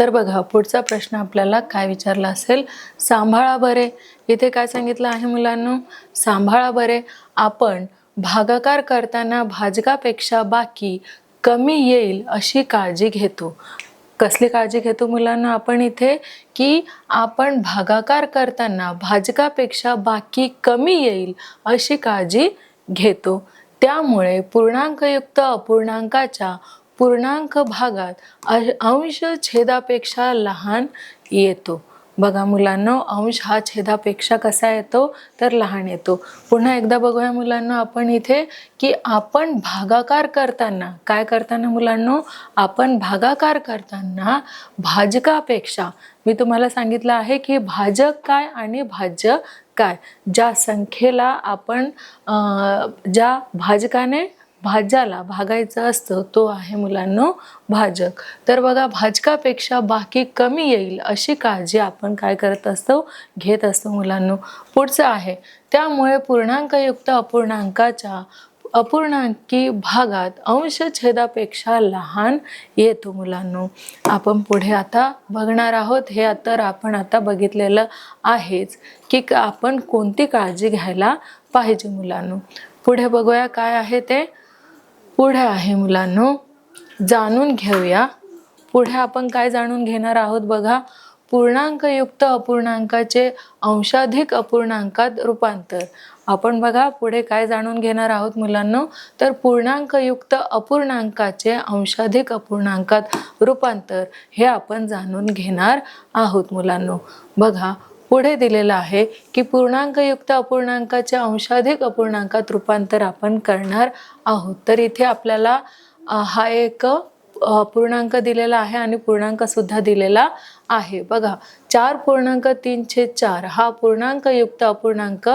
तर बघा पुढचा प्रश्न आपल्याला काय विचारला असेल, सांभाळा बरे. इथे काय सांगितलं आहे मुलांनो, सांभाळा बरे. आपण भागाकार करताना भाजकापेक्षा बाकी कमी येईल अशी काळजी घेतो. कसली काळजी घेतो मुलांना आपण इथे, की आपण भागाकार करताना भाजकापेक्षा बाकी कमी येईल अशी काळजी घेतो. त्यामुळे पूर्णांकयुक्त अपूर्णांकाच्या पूर्णांक भागात अंश छेदापेक्षा लहान येतो. बघा मुलांनो, अंश हा छेदापेक्षा कसा येतो तर लहान येतो. पुन्हा एकदा बघूया मुलांनो आपण इथे, की आपण भागाकार करताना काय करताना मुलांनो, आपण भागाकार करताना भाजकापेक्षा, मी तुम्हाला सांगितलं आहे की भाजक काय आणि भाज्य काय. ज्या संख्येला आपण ज्या भाजकाने भाज्याला भागायचं असतं तो आहे मुलांनो भाजक. तर बघा भाजकापेक्षा बाकी कमी येईल अशी काळजी आपण काय करत असतो, घेत असतो मुलांनो. पुढचं आहे, त्यामुळे पूर्णांकयुक्त अपूर्णांकाच्या अपूर्णांकी भागात अंश छेदापेक्षा लहान येतो मुलांनो. आपण पुढे आता बघणार आहोत, हे तर आपण आता बघितलेलं आहेच की आपण कोणती काळजी घ्यायला पाहिजे मुलांनो. पुढे बघूया काय आहे ते. पुढे आहे मुलांनो, जाणून घेऊया. पुढे आपण काय जाणून घेणार आहोत बघा, पूर्णांकयुक्त अपूर्णांकाचे अंशाधिक अपूर्णांकात रूपांतर. आपण बघा पुढे काय जाणून घेणार आहोत मुलांनो, तर पूर्णांकयुक्त अपूर्णांकाचे अंशाधिक अपूर्णांकात रूपांतर हे आपण जाणून घेणार आहोत मुलांनो. बघा पुढे दिलेलं आहे की पूर्णांकयुक्त अपूर्णांकाच्या अंशाधिक अपूर्णांकात रूपांतर आपण करणार आहोत. तर इथे आपल्याला हा एक पूर्णांक दिलेला आहे आणि पूर्णांक सुद्धा दिलेला आहे. बघा 4.3/4 हा पूर्णांकयुक्त अपूर्णांक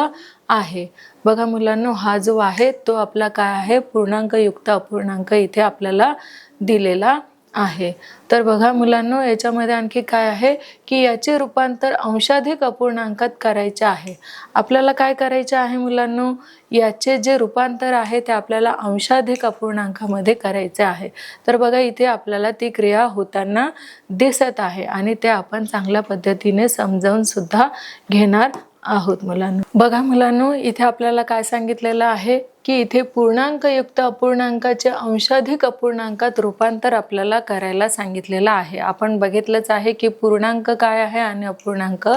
आहे. बघा मुलांनो, हा जो आहे तो आपला काय आहे, पूर्णांकयुक्त अपूर्णांक इथे आपल्याला दिलेला आहे. तर बघा मुलांनो, याच्यामध्ये आणखी काय आहे की याचे रूपांतर अंशाधिक अपूर्णांकात करायचे आहे. आपल्याला काय करायचे आहे मुलांनो, याचे जे रूपांतर आहे ते आपल्याला अंशाधिक अपूर्णांकामध्ये करायचे आहे. तर बघा इथे आपल्याला ती क्रिया होताना दिसत आहे आणि ते आपण चांगल्या पद्धतीने समजावून सुद्धा घेणार आहोत मुलांनो. बघा मुलांनो, इथे आपल्याला काय सांगितलेलं आहे की इथे पूर्णांकयुक्त अपूर्णांकाचे अंशाधिक अपूर्णांकात रूपांतर आपल्याला करायला सांगितलेलं आहे. आपण बघितलंच आहे की पूर्णांक काय आहे आणि अपूर्णांक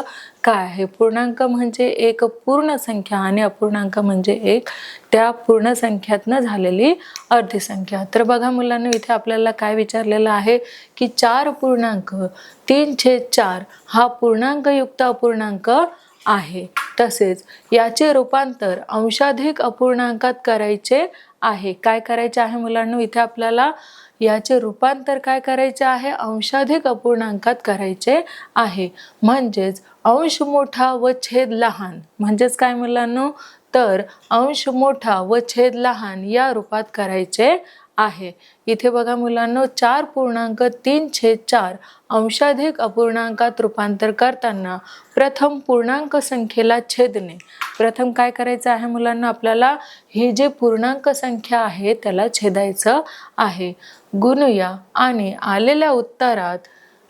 काय आहे. पूर्णांक म्हणजे एक पूर्ण संख्या आणि अपूर्णांक म्हणजे एक त्या पूर्ण संख्यातनं झालेली अर्धी संख्या. तर बघा मुलांनो, इथे आपल्याला काय विचारलेलं आहे की 4.3/4 हा पूर्णांकयुक्त अपूर्णांक आहे. तसेच याचे रूपांतर अंशाधिक अपूर्णांकात करायचे आहे. काय करायचे आहे मुलांनो, इथे आपल्याला याचे रूपांतर काय करायचे आहे, अंशाधिक अपूर्णांकात करायचे आहे. म्हणजेच अंश मोठा व छेद लहान, म्हणजेच काय मुलांनो, तर अंश मोठा व छेद लहान या रूपात करायचे आहे. इथे बघा मुलांनो, 4.3/4 अंशाधिक अपूर्णांकात रूपांतर करताना प्रथम पूर्णांक संख्येला छेदने. प्रथम काय करायचं आहे मुलांना, आपल्याला ही जी पूर्णांक संख्या आहे त्याला छेदायचं आहे. गुणूया आणि आलेल्या उत्तरात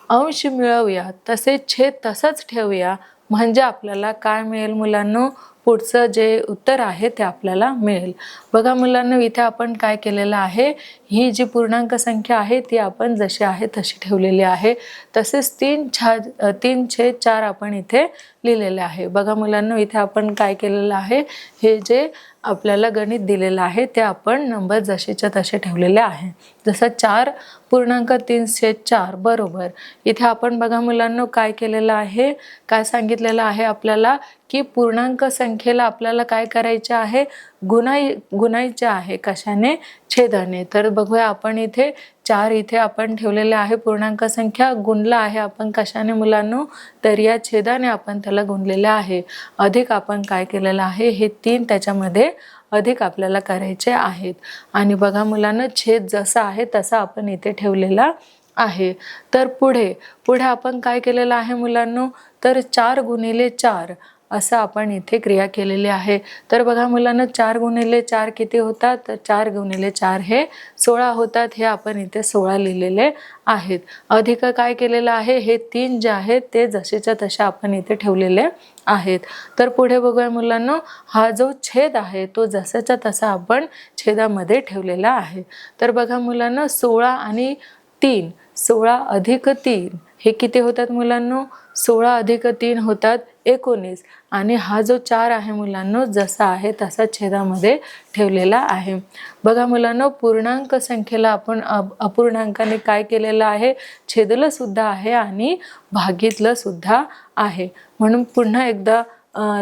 अंश मिळवूया, तसेच छेद तसंच ठेवूया. म्हणजे आपल्याला काय मिळेल मुलांनो, पुढचं जे उत्तर आहे ते आपल्याला मिळेल. बघा मुलांनो, इथे आपण काय केलेलं आहे, ही जी पूर्णांक संख्या आहे ती आपण जशी आहे तशी ठेवलेली आहे. तसेच 3/4 आपण इथे लिहिलेले आहे. बघा मुलांनो, इथे आपण काय केलेलं आहे, हे जे आपल्याला गणित दिलेलं आहे ते आपण नंबर जसेच्या तसे ठेवलेले आहे. जसं 4.3/4 बरोबर. इथे आपण बघा मुलांनो काय केलेलं आहे, काय सांगितलेलं आहे आपल्याला की पूर्णांक संख्येला आपल्याला काय करायचे आहे, गुणायचे आहे. कशाने, छेदाने. तर बघूया आपण इथे 4 इथे आपण ठेवलेले आहे पूर्णांक संख्या, गुणला आहे आपण कशाने मुलांनो, तर या छेदाने आपण त्याला गुणलेले आहे. अधिक आपण काय केलेलं आहे, हे 3 त्याच्यामध्ये अधिक आपल्याला करायचे आहेत. आणि बघा मुलांनो, छेद जसा आहे तसा आपण इथे ठेवलेला आहे. तर पुढे आपण काय केलेलं आहे मुलांनो, तर 4 × 4 असं आपण इथे क्रिया केलेली आहे. तर बघा मुलांना 4 गुणिले 4 किती होतात, तर 4 गुणिले 4 हे 16 होतात. हे आपण इथे 16 लिहिलेले आहेत. अधिक काय केलेलं आहे, हे 3 जे आहेत ते जसेच्या तसे आपण इथे ठेवलेले आहेत. तर पुढे बघूया मुलांना, हा जो छेद आहे तो जसाच्या तसा आपण छेदामध्ये ठेवलेला आहे. तर बघा मुलांना 16 आणि 3, 16 अधिक 3 हे किती होतात मुलांनो, 16 अधिक 3 होतात 19. आणि हा जो 4 आहे मुलांनो जसा आहे तसा छेदामध्ये ठेवलेला आहे. बघा मुलांनो, पूर्णांक संख्येला आपण अपूर्णांकाने काय केलेलं आहे, छेदलं सुद्धा आहे आणि भागितलं सुद्धा आहे. म्हणून पुन्हा एकदा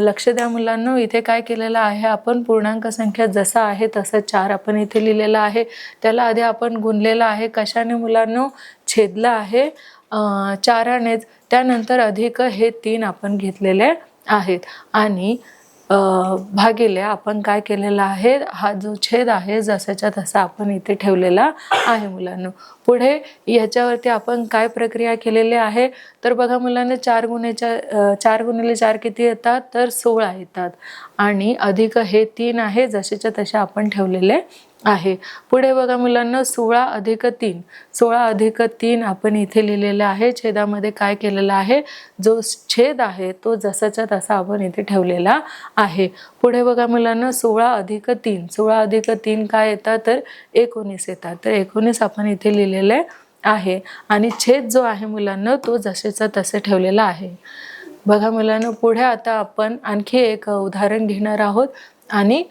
लक्ष द्या मुलांनो, इथे काय केलेलं आहे, आपण पूर्णांक संख्या जसा आहे तसं 4 आपण इथे लिहिलेलं आहे. त्याला आधी आपण गुणलेलं आहे कशाने मुलांनो, छेदलं आहे 4नेच. त्यानंतर अधिक हे 3 आपण घेतलेले आहेत आणि भागिले आपण काय केलेलं आहे, हा जो छेद आहे जसाच्या तसा आपण इथे ठेवलेला आहे मुलांनो. पुढे याच्यावरती आपण काय प्रक्रिया केलेली आहे, तर बघा मुलांना 4 गुणिले 4 किती येतात, तर 16 येतात आणि अधिक हे 3 आहे जसेच्या तसे आपण ठेवलेले आहे. पुढे बघा मुलांना 16 अधिक 3, 16 अधिक 3 आपण इथे लिहिलेलं आहे. छेदामध्ये काय केलेलं आहे, जो छेद आहे तो जसाच्या तसा आपण इथे ठेवलेला आहे. पुढे बघा मुलांना 16 अधिक 3, 16 अधिक 3 काय येतात, तर 19 येतात. तर 19 आपण इथे लिहिलेले आहे आणि छेद जो आहे मुलांना तो जसेचा तसे ठेवलेला आहे. बघा मुलांना, पुढे आता आपण आणखी एक उदाहरण घेणार आहोत आणि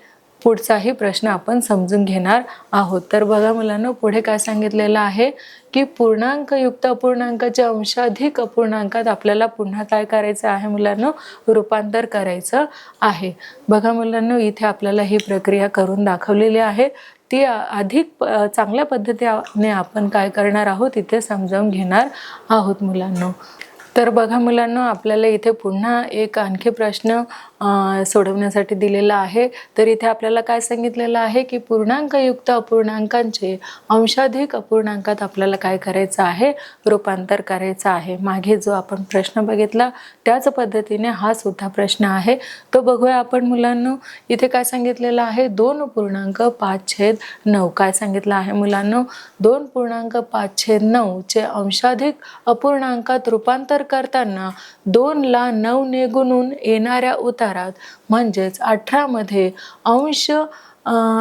पुढचाही प्रश्न आपण समजून घेणार आहोत. तर बघा मुलांना, पुढे काय सांगितलेलं आहे की पूर्णांक युक्त अपूर्णांकाचे अंशाधिक अपूर्णांकात आपल्याला पुन्हा काय करायचं आहे मुलांना, रूपांतर करायचं आहे. बघा मुलांना, इथे आपल्याला ही प्रक्रिया करून दाखवलेली आहे. ती अधिक चांगल्या पद्धतीने आपण काय करणार आहोत इथे समजावून घेणार आहोत मुलांना. तर बघा मुलांना, आपल्याला इथे पुन्हा एक आणखी प्रश्न सोडवण्यासाठी दिलेला आहे. तर इथे आपल्याला काय सांगितलेलं आहे की पूर्णांकयुक्त अपूर्णांकांचे अंशाधिक अपूर्णांकात आपल्याला काय करायचं आहे, रूपांतर करायचं आहे. मागे जो आपण प्रश्न बघितला त्याच पद्धतीने हा सुद्धा प्रश्न आहे, तो बघूया आपण मुलांना. इथे काय सांगितलेलं आहे, 2.5/9 काय सांगितलं आहे मुलांना, 2.5/9 चे अंशाधिक अपूर्णांकात रूपांतर करताना 2 ला 9 ने गुणून येणाऱ्या उतारात म्हणजेच 18 मध्ये अंश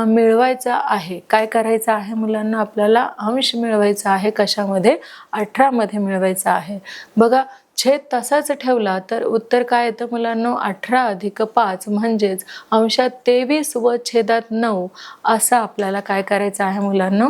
मिळवायचा आहे. काय करायचं आहे मुलांना, आपल्याला अंश मिळवायचा आहे. कशामध्ये, 18 मध्ये मिळवायचा आहे. बघा, छेद तसाच ठेवला तर उत्तर काय येतं मुलांना, 18 अधिक 5 म्हणजेच अंशात 23 व छेदात 9 असं आपल्याला काय करायचं आहे मुलांना,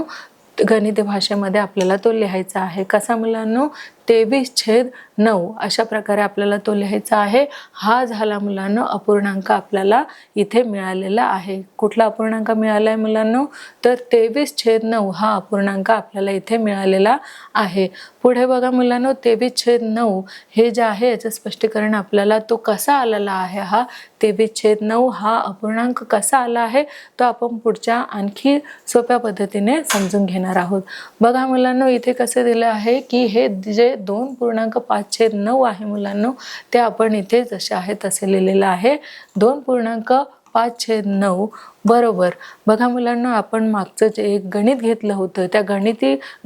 गणित भाषेमध्ये आपल्याला तो लिहायचा आहे. कसा मुलांनो, 23/9 अशा प्रकारे आपल्याला तो लिहायचा आहे. हा झाला मुलांनो अपूर्णांक आपल्याला इथे मिळालेला आहे. कुठला अपूर्णांक मिळाला आहे मुलांनो, तर 23/9 हा अपूर्णांक आपल्याला इथे मिळालेला आहे. पुढे बघा मुलांनो, 23/9 हे जे आहे याचं स्पष्टीकरण आपल्याला तो कसा आलेला आहे, हा 23/9 हा अपूर्णांक कसा आला आहे तो आपण पुढच्या आणखी सोप्या पद्धतीने समजून घेणार आहोत. बघा मुलांनो, इथे कसं दिलं आहे की हे जे 2.5/9 आहे मुलांनो, ते आपण इथे जसे आहे तसे लिहिलेलं आहे. 2.5/9 बरोबर. बघा मुलांना, आपण मागचं जे एक गणित घेतलं होतं त्या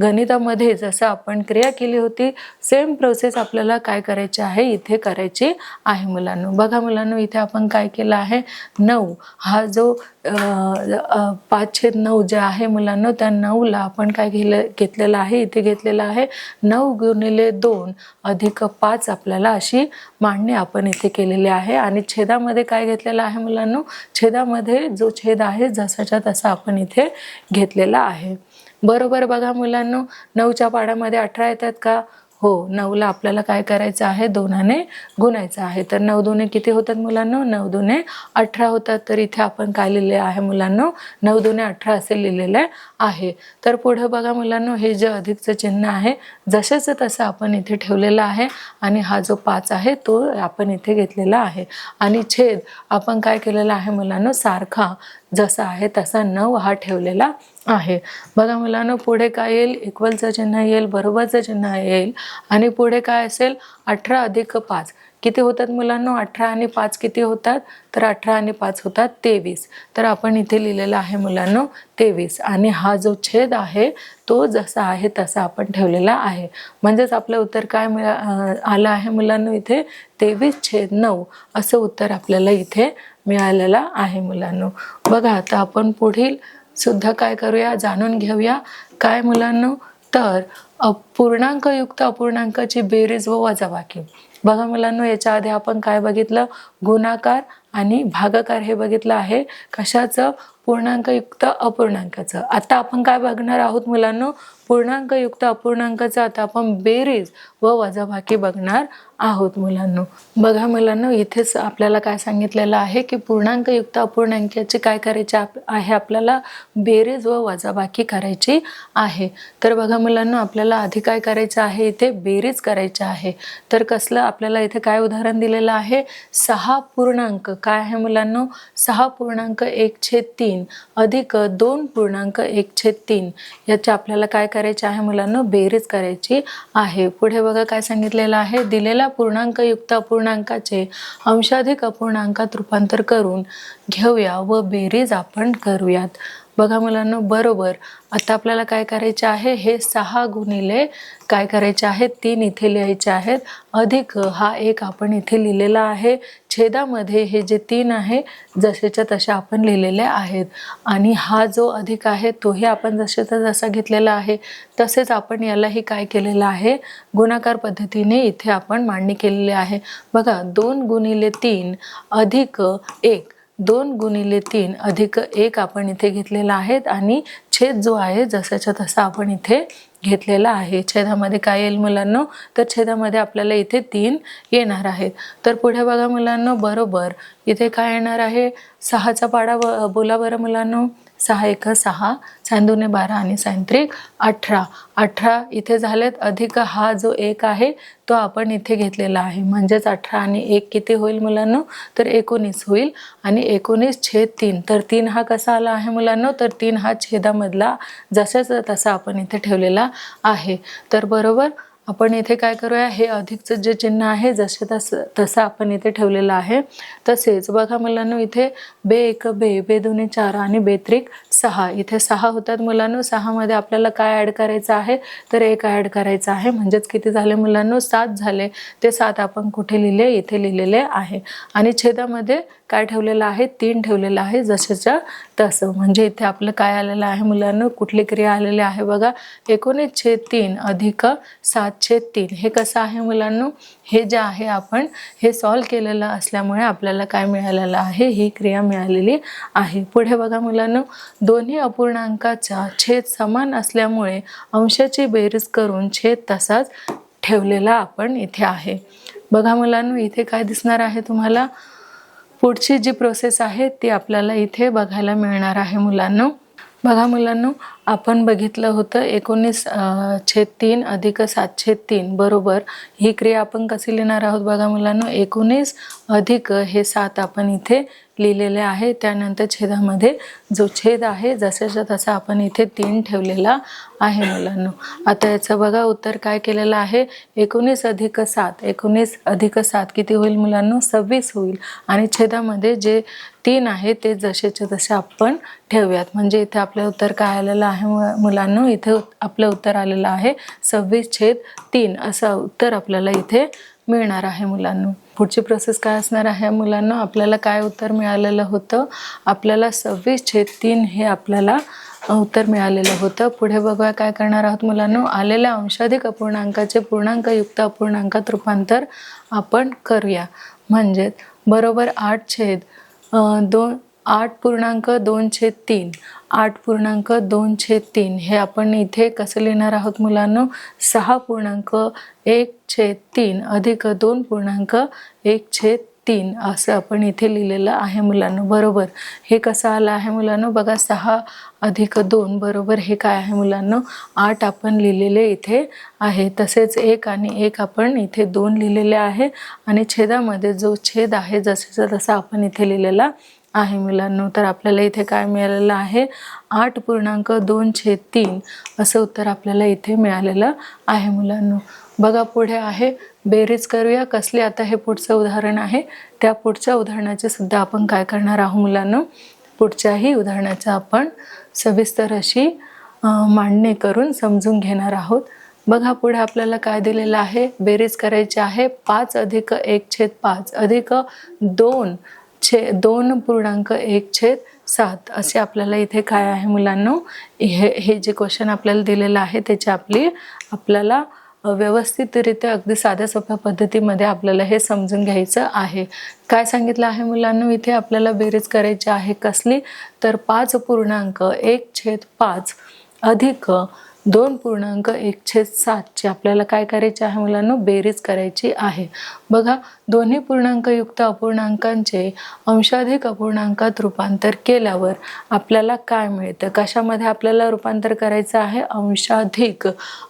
गणितामध्ये जसं आपण क्रिया केली होती सेम प्रोसेस आपल्याला काय करायची आहे, इथे करायची आहे मुलांनो. बघा मुलांनो, इथे आपण काय केलं आहे, 9 हा जो 5/9 जे आहे मुलांनो, त्या 9ला आपण काय घेतलेलं आहे, इथे घेतलेलं आहे 9 गुणिले 2 अधिक 5 आपल्याला अशी मांडणी आपण इथे केलेली आहे. आणि छेदामध्ये काय घेतलेलं आहे मुलांनो, छेदामध्ये जो छेद आहे जसाच्या तसा आपण इथे घेतलेला आहे. बरोबर. बघा मुलांनो, 9च्या पाढ्यामध्ये 18 येतात का, हो. 9ला आपल्याला काय करायचं आहे, 2ने गुणायचं आहे. तर 9 2 किती होतात मुलांनो, 9 2 18 होतात. तर इथे आपण काय लिहिले आहे मुलांनो, 9 2 18 असे लिहिलेले आहे. तर पुढे बघा मुलांनो, हे जे अधिकचं चिन्ह आहे जसेच तसं आपण इथे ठेवलेलं आहे आणि हा जो 5 आहे तो आपण इथे घेतलेला आहे. आणि छेद आपण काय केलेला आहे मुलांनो, सारखा जसा आहे तसा 9 हा ठेवलेला आहे. बघा मुलांनो, पुढे काय येईल, इक्वलचं चिन्ह येईल, बरोबरचं चिन्ह येईल आणि पुढे काय असेल, 18 अधिक 5. किती होतात मुलांनो? 18 आणि 5 किती होतात? तर 18 आणि 5 होतात 23. तर आपण इथे लिहिलेलं आहे मुलांनो 23 आणि हा जो छेद आहे तो जसा आहे तसा आपण ठेवलेला आहे. म्हणजेच आपलं उत्तर काय आलं आहे मुलांनो? इथे 23/9 असं उत्तर आपल्याला इथे मिळालेलं आहे मुलांनो. बघा आता आपण पुढील सुद्धा काय करूया, जाणून घेऊया. काय मुलांनो? तर पूर्णांकयुक्त अपूर्णांकाची बेरीज व वजाबाकी. बघा मुलांनो, याच्या आधी आपण काय बघितलं? गुणाकार आणि भागाकार हे बघितलं आहे. कशाचं? पूर्णांकयुक्त अपूर्णांकाचं. आता आपण काय बघणार आहोत मुलांनो? पूर्णांकयुक्त अपूर्णांकाचं आता आपण बेरीज व वजाबाकी बघणार आहोत मुलांनो. बघा मुलांनो, इथेच आपल्याला काय सांगितलेलं आहे की पूर्णांकयुक्त अपूर्णांकाची काय करायची आहे? आपल्याला बेरीज व वजाबाकी करायची आहे. तर बघा मुलांनो, आपल्याला आधी काय करायचं आहे? इथे बेरीज करायची आहे. तर कसलं आपल्याला इथे काय उदाहरण दिलेलं आहे? 6 पूर्णांक काय आहे मुलांनो? 6.1/3 अधिक 2.1/3 याची आपल्याला काय करायचे आहे मुलांनो? बेरीज करायची आहे. पुढे बघा काय सांगितलेलं आहे? दिलेल्या पूर्णांकयुक्त अपूर्णांकाचे अंशाधिक अपूर्णांकात रूपांतर करून घेऊया व बेरीज आपण करूयात. बघा मुलांनो, बरोबर. आता आपल्याला काय करायचे आहे? हे 6 गुणिले काय करायचे आहेत? 3 इथे लिहायचे आहेत. अधिक हा 1 आपण इथे लिहिलेला आहे. छेदामध्ये हे जे 3 आहे जसेच्या तसे आपण लिहिलेले आहेत. आणि हा जो अधिक आहे तोही आपण जसेचा तसा घेतलेला आहे. तसेच आपण यालाही काय केलेलं आहे? गुणाकार पद्धतीने इथे आपण मांडणी केलेली आहे. बघा, 2 गुणिले 3 अधिक 1, 2 गुणिले 3 अधिक 1 आपण इथे घेतलेला आहे आणि छेद जो आहे जसाच्या तसा आपण इथे घेतलेला आहे. छेदामध्ये काय येईल मुलांनो? तर छेदामध्ये आपल्याला इथे 3 येणार आहेत. तर पुढे बघा मुलांनो, बरोबर इथे काय येणार आहे? 6चा पाडा बोला बरं मुलांनो. 6 × 6, 6 × 12 आणि 6 × 18. 18 इथे झालेत. अधिक हा जो 1 आहे तो आपण इथे घेतलेला आहे. म्हणजेच 18 आणि 1 किती होईल मुलांनो? तर 19 होईल. आणि 19/3. तर 3 हा कसा आला आहे मुलांनो? तर 3 हा छेदामधला जसाचा तसा आपण इथे ठेवलेला आहे. तर बरोबर आपण इथे काय करूया? हे अधिकचं जे चिन्ह आहे जसे तसं आपण इथे ठेवलेलं आहे. तसेच बघा मुलांनो, इथे बे1 बे, बे2 4 आणि बे3 6 इथे 6 होतात मुलांनो. 6 मध्ये आपल्याला काय ॲड करायचं आहे? तर 1 ॲड करायचं आहे. म्हणजेच किती झाले मुलांनो? 7 झाले. ते 7 आपण कुठे लिहिले? इथे लिहिलेले आहे. आणि छेदामध्ये काय ठेवलेलं आहे? 3 ठेवलेलं आहे जसेच्या तसं. म्हणजे इथे आपलं काय आलेलं आहे मुलांनो? कुठली क्रिया आलेली आहे बघा? 19/3 अधिक 7/3. हे कसं आहे मुलांनो? हे जे आहे आपण हे सॉल्व केलेलं असल्यामुळे आपल्याला काय मिळालेलं आहे? ही क्रिया मिळालेली आहे. पुढे बघा मुलांनो, दोन्ही अपूर्णांकाचा छेद समान असल्यामुळे अंशाची बेरीज करून छेद तसाच ठेवलेला आपण इथे आहे. बघा मुलांनो, इथे काय दिसणार आहे तुम्हाला? पुढची जी प्रोसेस आहे ती आपल्याला इथे बघायला मिळणार आहे मुलांनो. बघा मुलांनो, आपण बघितलं होतं 19/3 अधिक 7/3 बरोबर. ही क्रिया आपण कशी लिहिणार आहोत बघा मुलांनो? 19 अधिक हे 7 आपण इथे लिहिलेले आहे. त्यानंतर छेदामध्ये जो छेद आहे जसाच्या तसा आपण इथे 3 ठेवलेला आहे मुलांनो. आता याचं बघा उत्तर काय केलेलं आहे? 19 अधिक 7, 19 अधिक 7 किती होईल मुलांनो? 26 होईल. आणि छेदामध्ये जे 3 आहे ते जसेच्या तसे आपण ठेवूयात. म्हणजे इथे आपलं उत्तर काय आलेलं आहे मुलांनो? इथे आपलं उत्तर आलेलं आहे 26/3 असं उत्तर आपल्याला इथे मिळणार आहे मुलांनो. पुढची प्रोसेस काय असणार आहे मुलांनो? आपल्याला काय उत्तर मिळालेलं होतं? आपल्याला 26/3 हे आपल्याला उत्तर मिळालेलं होतं. पुढे बघूया काय करणार आहोत मुलांनो? आलेल्या अंशाधिक अपूर्णांकाचे पूर्णांकयुक्त अपूर्णांकात रूपांतर आपण करूया. म्हणजेच बरोबर 8/2 8.2/3 8.2/3 हे आपण इथे कसं लिहिणार आहोत मुलांनो? 6.1/3 अधिक 2.1/3 असं आपण इथे लिहिलेलं आहे मुलांनो. बरोबर हे कसं आलं आहे मुलांनो? बघा, 6 अधिक 2 बरोबर हे काय आहे मुलांनो? 8 आपण लिहिलेले इथे आहे. तसेच 1 आणि 1 आपण इथे 2 लिहिलेले आहे. आणि छेदामध्ये जो छेद आहे जसेचा तसा आपण इथे लिहिलेला आहे मुलांनो. तर आपल्याला इथे काय मिळालेलं आहे? 8.2/3 असं उत्तर आपल्याला इथे मिळालेलं आहे मुलांनो. बघा पुढे आहे बेरीज करूया कसली. आता हे पुढचं उदाहरण आहे, त्या पुढच्या उदाहरणाचे सुद्धा आपण काय करणार आहोत मुलांनो, पुढच्याही उदाहरणाचा आपण सविस्तर अशी मांडणी करून समजून घेणार आहोत. बघा पुढे आपल्याला काय दिलेलं आहे, बेरीज करायची आहे 5 अधिक 1/5 अधिक 2.1/7 असे आपल्याला इथे काय आहे मुलांनो, हे जे क्वेश्चन आपल्याला दिलेलं आहे त्याची आपल्याला व्यवस्थितरित्या अगदी साध्या सोप्या पद्धतीमध्ये आपल्याला हे समजून घ्यायचं आहे. काय सांगितलं आहे मुलांनो, इथे आपल्याला बेरीज करायची आहे कसली, तर 5.1/5 अधिक 2.1/7 ची आपल्याला काय करायचे आहे मुलांनो, बेरीज करायची आहे. बघा दोन्ही पूर्णांकयुक्त अपूर्णांकांचे अंशाधिक अपूर्णांकात रूपांतर केल्यावर आपल्याला काय मिळतं, कशामध्ये आपल्याला रूपांतर करायचं आहे,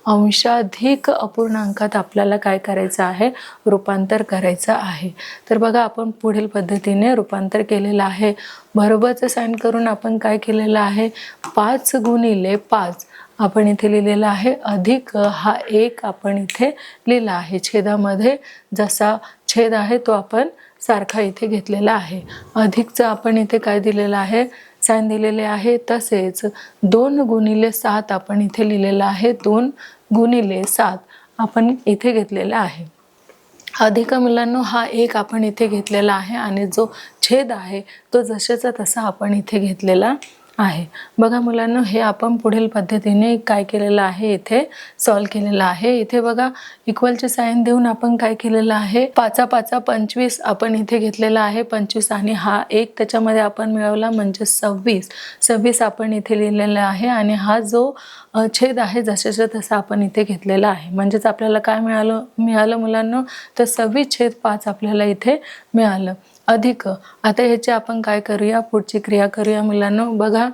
अंशाधिक अपूर्णांकात आपल्याला काय करायचं आहे, रूपांतर करायचं आहे. तर बघा आपण पुढील पद्धतीने रूपांतर केलेलं आहे. बरोबरचं साइन करून आपण काय केलेलं आहे, 5x5 आपण इथे लिहिलेला आहे, अधिक हा 1 आपण इथे लिहिला आहे. छेदामध्ये जसा छेद आहे तो आपण सारखा इथे घेतलेला आहे. अधिकचं आपण इथे काय दिलेलं आहे, साइन दिलेले आहे. तसेच 2x7 आपण इथे लिहिलेलं आहे, 2x7 आपण इथे घेतलेला आहे. अधिक मुलांनो हा 1 आपण इथे घेतलेला आहे आणि जो छेद आहे तो जशाचा तसा आपण इथे घेतलेला आहे. बघा मुलांनो हे आपण पुढील पद्धतीने काय केलेलं आहे, इथे सॉल्व केलेलं आहे. इथे बघा इक्वलचे साइन देऊन आपण काय केलेलं आहे, 5×5 25 आपण इथे घेतलेला आहे, 25 आणि हा 1 त्याच्यामध्ये आपण मिळवला म्हणजे 26 आपण इथे लिहिलेला आहे आणि हा जो छेद आहे जशाचा तसा आपण इथे घेतलेला आहे. म्हणजेच आपल्याला काय मिळालं मुलांनो, तर 26/5 आपल्याला इथे मिळालं. अधिक आता ह्याची आपण काय करूया, पुढची क्रिया करूया मुलांनो. बघा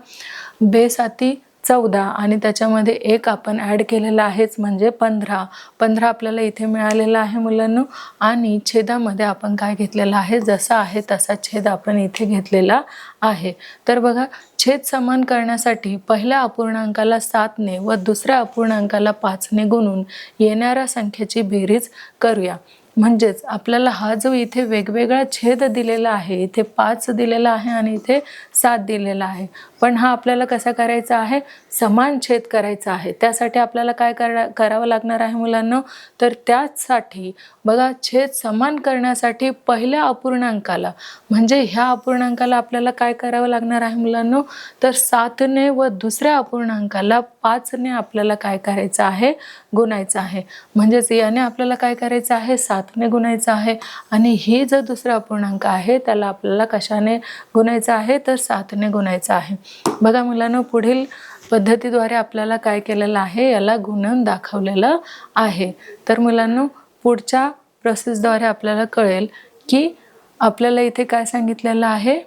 बेसाती 14 आणि त्याच्यामध्ये 1 आपण ॲड केलेला आहेच म्हणजे 15 आपल्याला इथे मिळालेला आहे मुलांनो. आणि छेदामध्ये आपण काय घेतलेला आहे, जसा आहे तसा छेद आपण इथे घेतलेला आहे. तर बघा छेद समान करण्यासाठी पहिल्या अपूर्णांकाला 7ने व दुसऱ्या अपूर्णांकाला 5ने गुणून येणाऱ्या संख्येची बेरीज करूया. म्हणजेच आपल्याला हा जो इथे वेगवेगळा छेद दिलेला आहे, इथे 5 दिलेला आहे आणि इथे 7 दिलेला आहे, पण हा आपल्याला कसा करायचा आहे, समान छेद करायचा आहे. त्यासाठी आपल्याला काय करावं लागणार आहे मुलांनो, तर त्यासाठी बघा छेद समान करण्यासाठी पहिल्या अपूर्णांकाला म्हणजे ह्या अपूर्णांकाला आपल्याला काय करावं लागणार आहे मुलांनो, तर 7ने व दुसऱ्या अपूर्णांकाला 5ने आपल्याला काय करायचं आहे, गुणायचं आहे. म्हणजेच याने आपल्याला काय करायचं आहे, 7ने गुणायचं आहे आणि ही जो दुसरा अपूर्णांक आहे त्याला आपल्याला कशाने गुणायचं आहे, तर 7ने गुणायचं आहे. बघा मुलांनो पुढील पद्धतीद्वारे आपल्याला काय केलेलं आहे, याला गुणन दाखवलेलं आहे. तर मुलांनो पुढच्या प्रोसेसद्वारे आपल्याला कळेल की आपल्याला इथे काय सांगितलेलं आहे.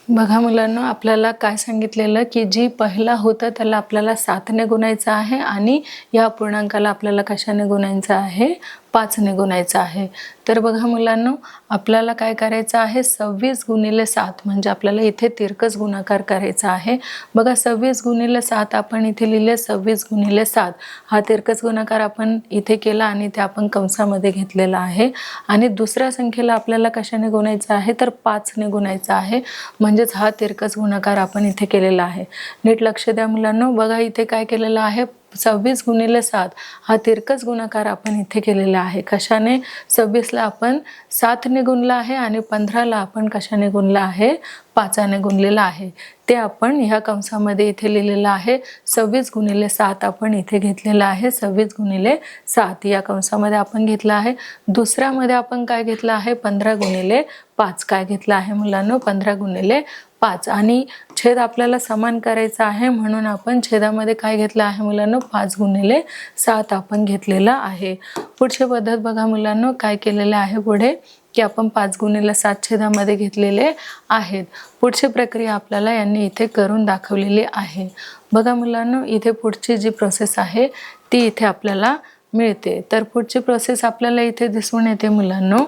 बघा मुलांनो आपल्याला काय सांगितलेलं की जी पहिला होतं त्याला आपल्याला 7ने गुणायचं आहे आणि या पूर्णांकाला आपल्याला कशाने गुणायचं आहे, 5ने गुणायचं आहे. तर बघा मुलांनो आपल्याला काय करायचं आहे, 26×7 म्हणजे आपल्याला इथे तिरकस गुणाकार करायचा आहे. बघा 26×7 आपण इथे लिहिले, 26×7 हा तिरकस गुणाकार आपण इथे केला आणि ते आपण कंसामध्ये घेतलेला आहे. आणि दुसऱ्या संख्येला आपल्याला कशाने गुणायचं आहे, तर 5ने गुणायचं आहे. म्हणजेच हा तिरकस गुणाकार आपण इथे केलेला आहे. नीट लक्ष द्या मुलांनो. बघा इथे काय केलेलं आहे, 26×7 हा तिरकस गुणाकार आपण इथे केलेला आहे. कशाने, 26ला आपण 7ने गुणला आहे आणि 15ला आपण कशाने गुणला आहे, 5ने गुणलेला आहे. ते आपण ह्या कंसामध्ये इथे लिहिलेलं आहे. 26×7 आपण इथे घेतलेला आहे. 26×7 या कंसामध्ये आपण घेतला आहे. दुसऱ्यामध्ये आपण काय घेतलं आहे, 15×5 काय घेतलं आहे मुलांनो, 15×5 आणि छेद आपल्याला समान करायचा आहे म्हणून आपण छेदामध्ये काय घेतलं आहे मुलांनो, 5×7 आपण घेतलेला आहे. पुढची पद्धत बघा मुलांनो काय केलेलं आहे पुढे, की आपण 5×7 छेदामध्ये घेतलेले आहेत. पुढची प्रक्रिया आपल्याला यांनी इथे करून दाखवलेली आहे. बघा मुलांनो इथे पुढची जी प्रोसेस आहे ती इथे आपल्याला मिळते. तर पुढची प्रोसेस आपल्याला इथे दिसून येते मुलांनो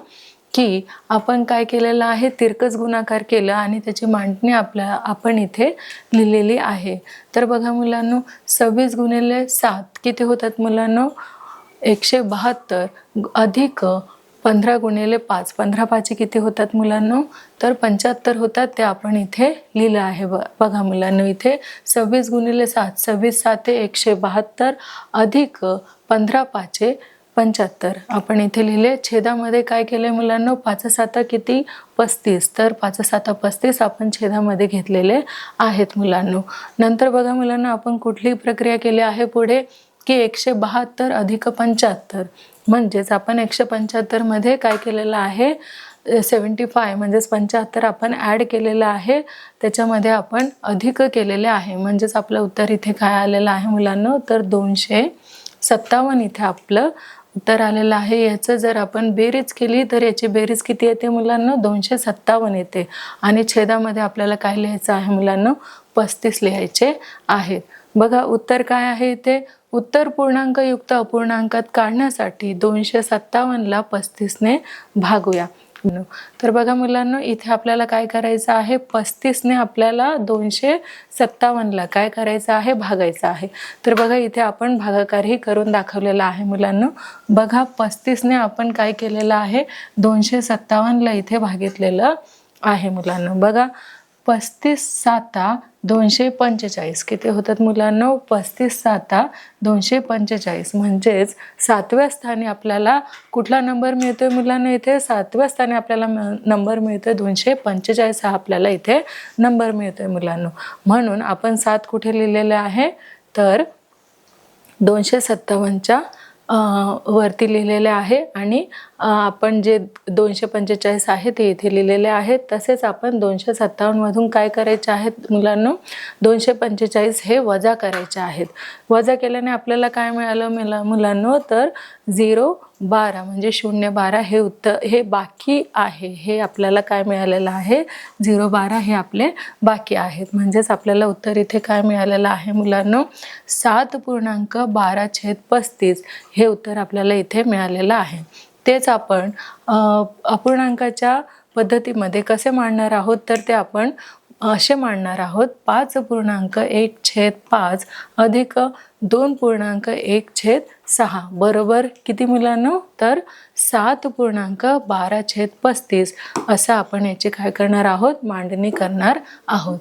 की आपण काय केलेलं आहे, तिरकस गुणाकार केलं आणि त्याची मांडणी आपण इथे लिहिलेली आहे. तर बघा मुलांनो 26×7 किती होतात मुलांनो, 172 अधिक 15 गुणिले 5, 15 पाची किती होतात मुलांनो, तर 75 होतात. ते आपण इथे लिहिलं आहे. बघा मुलांनो, इथे 26 गुणिले 7, 26 साते 172 अधिक 15 पाचे 75 आपण इथे लिहिले. छेदामध्ये काय केलंय मुलांनो, 5 7 किती 35, तर 5 7 35 आपण छेदामध्ये घेतलेले आहेत मुलांनो. नंतर बघा मुलांनो, आपण कुठली प्रक्रिया केली आहे पुढे, की 172 अधिक 75, म्हणजेच आपण 175 मध्ये काय केलेलं आहे, 75 म्हणजेच 75 आपण ॲड केलेलं आहे, त्याच्यामध्ये आपण अधिक केलेले आहे. म्हणजेच आपलं उत्तर इथे काय आलेलं आहे मुलांनो, तर 257 इथे आपलं उत्तर आलेलं आहे. याचं जर आपण बेरीज केली तर याची बेरीज किती येते मुलांनो, 257 येते. आणि छेदामध्ये आपल्याला काय लिहायचं आहे मुलांनो, 35 लिहायचे आहेत. बघा उत्तर काय आहे इथे, उत्तर पूर्णांक युक्त अपूर्णांकात काढण्यासाठी 257ला 35ने भागूया. तर बघा मुलांनो, इथे आपल्याला काय करायचं आहे, 35ने आपल्याला 257ला काय करायचं आहे, भागायचं आहे. तर बघा इथे आपण भागाकारही करून दाखवलेला आहे मुलांनो. बघा 35ने आपण काय केलेलं आहे, 257ला इथे भागितलेलं आहे मुलांनो. बघा 35 7 245 किती होतात मुलांनो, 35 7 245 म्हणजेच 7व्या स्थानी आपल्याला कुठला नंबर मिळतोय मुलांनो, इथे 7व्या स्थानी आपल्याला नंबर मिळतोय 245 हा आपल्याला इथे नंबर मिळतोय मुलांनो. म्हणून आपण 7 कुठे लिहिलेले आहे, तर 257च्या वरती लिहिलेले आहे. आणि आपण जे 245 आहे ते इथे लिहिलेले आहेत. तसेच आपण 257 मधून काय करायचे आहेत मुलांनो, 245 हे वजा करायचे आहेत. वजा केल्याने आपल्याला काय मिळालं मुलांनो, तर 012 म्हणजे 012 हे उत्तर हे बाकी आहे. हे आपल्याला काय मिळालेलं आहे, 012 हे आपले बाकी आहेत. म्हणजेच आपल्याला उत्तर इथे काय मिळालेलं आहे मुलांनो, 7.12/35 हे उत्तर आपल्याला इथे मिळालेलं आहे. तेच आपण अपूर्णांकाच्या पद्धतीमध्ये कसे मांडणार आहोत, तर ते आपण असे मांडणार आहोत, 5.1/5 अधिक 2.1/6 बरोबर किती मुलांनो, तर 7.12/35 असं आपण याची काय करणार आहोत, मांडणी करणार आहोत.